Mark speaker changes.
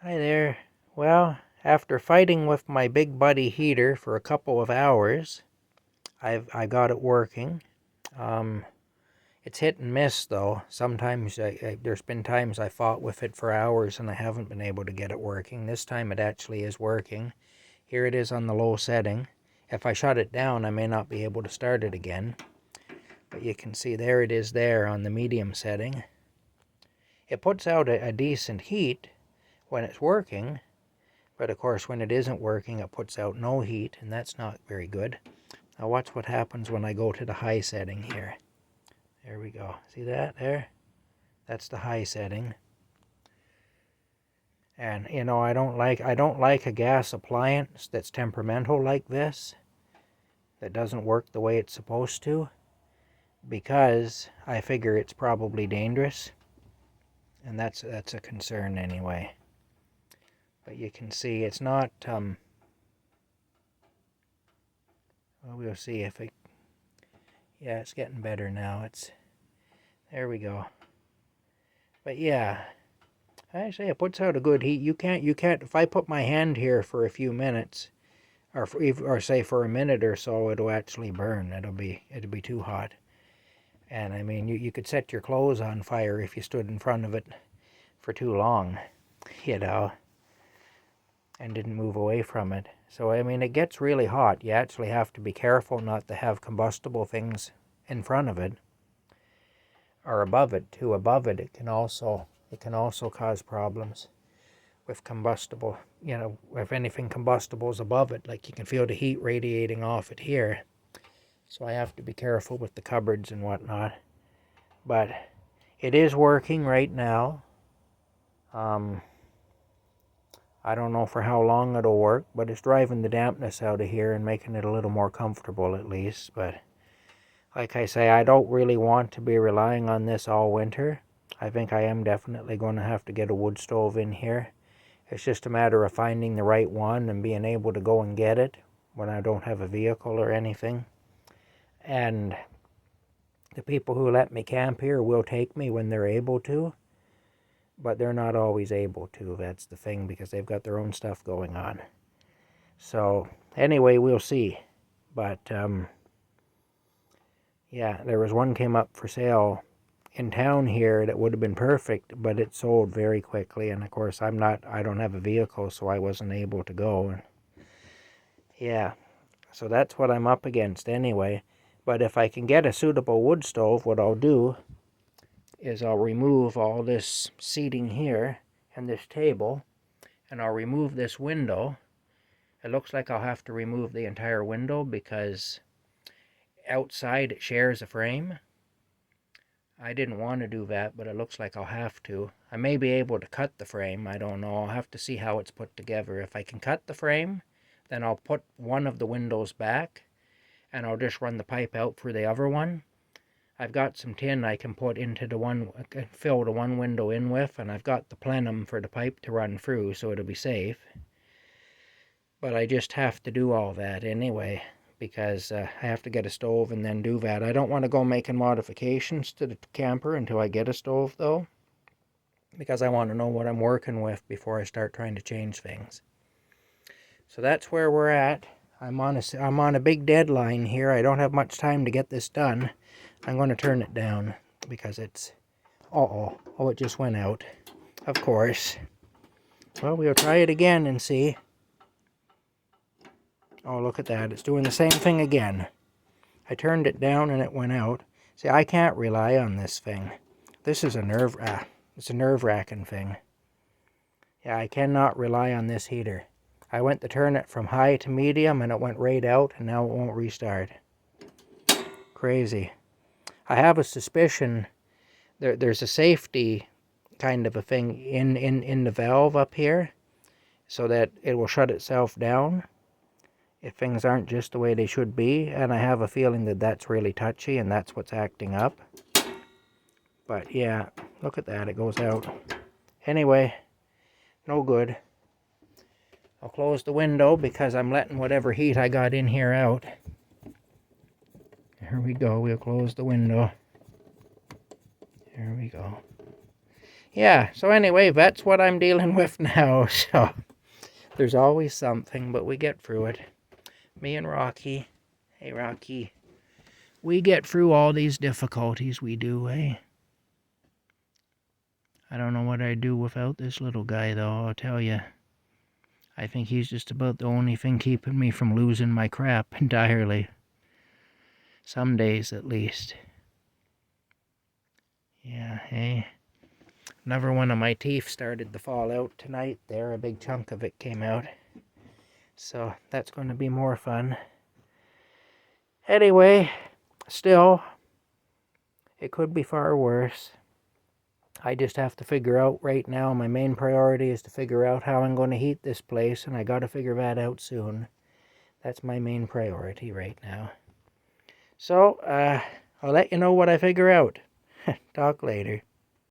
Speaker 1: Hi there. Well, after fighting with my big buddy heater for a couple of hours, I got it working. Um, it's hit and miss though. Sometimes there's been times I fought with it for hours and I haven't been able to get it working. This time it actually is working. Here it is on the low setting. If I shut it down, I may not be able to start it again. But you can see there it is there on the medium setting. It puts out a decent heat when it's working. But of course, when it isn't working, it puts out no heat, and that's not very good. Now watch what happens when I go to the high setting here. There we go. See that there? That's the high setting. And you know, I don't like a gas appliance that's temperamental like this, that doesn't work the way it's supposed to, because I figure it's probably dangerous, and that's a concern anyway. But you can see it's not well, we'll see if it, yeah, it's getting better now. There we go. But yeah, I say it puts out a good heat. You can't, if I put my hand here for a few minutes, or say for a minute or so, it'll actually burn. It'll be too hot. And I mean, you could set your clothes on fire if you stood in front of it for too long, you know, and didn't move away from it. So I mean, it gets really hot. You actually have to be careful not to have combustible things in front of it or above it too. Above it, it can also cause problems with combustible. You know, if anything combustible is above it, like you can feel the heat radiating off it here. So I have to be careful with the cupboards and whatnot. But it is working right now. I don't know for how long it'll work, but it's driving the dampness out of here and making it a little more comfortable at least. But like I say, I don't really want to be relying on this all winter. I think I am definitely going to have to get a wood stove in here. It's just a matter of finding the right one and being able to go and get it when I don't have a vehicle or anything. And the people who let me camp here will take me when they're able to, but they're not always able to. That's the thing, because they've got their own stuff going on. So anyway, we'll see. But yeah, there was one came up for sale in town here that would have been perfect, but it sold very quickly. And of course, I don't have a vehicle, so I wasn't able to go. Yeah, so that's what I'm up against anyway. But if I can get a suitable wood stove, what I'll do is I'll remove all this seating here and this table, and I'll remove this window. It looks like I'll have to remove the entire window because outside it shares a frame. I didn't want to do that, but it looks like I'll have to. I may be able to cut the frame. I don't know. I'll have to see how it's put together. If I can cut the frame, then I'll put one of the windows back, and I'll just run the pipe out through the other one. I've got some tin I can put into the one, fill the one window in with, and I've got the plenum for the pipe to run through, so it'll be safe. But I just have to do all that anyway, because I have to get a stove and then do that. I don't want to go making modifications to the camper until I get a stove, though, because I want to know what I'm working with before I start trying to change things. So that's where we're at. I'm on a big deadline here. I don't have much time to get this done. I'm going to turn it down because it's... oh, it just went out. Of course. Well, we'll try it again and see. Oh, look at that. It's doing the same thing again. I turned it down and it went out. See, I can't rely on this thing. This is it's a nerve-wracking thing. Yeah, I cannot rely on this heater. I went to turn it from high to medium and it went right out, and now it won't restart. Crazy. I have a suspicion there's a safety kind of a thing in the valve up here so that it will shut itself down if things aren't just the way they should be, and I have a feeling that that's really touchy and that's what's acting up. But yeah, look at that, it goes out. Anyway, no good. I'll close the window because I'm letting whatever heat I got in here out. There we go, we'll close the window. There we go. yeah, so anyway, that's what I'm dealing with now. So there's always something, but we get through it. Me and Rocky. Hey, Rocky. We get through all these difficulties, we do, eh? I don't know what I'd do without this little guy, though, I'll tell you. I think he's just about the only thing keeping me from losing my crap entirely. Some days, at least. Yeah, hey. Another one of my teeth started to fall out tonight there. A big chunk of it came out. So that's going to be more fun. Anyway, still, it could be far worse. I just have to figure out right now, my main priority is to figure out how I'm going to heat this place, and I got to figure that out soon. That's my main priority right now. So, I'll let you know what I figure out. Talk later.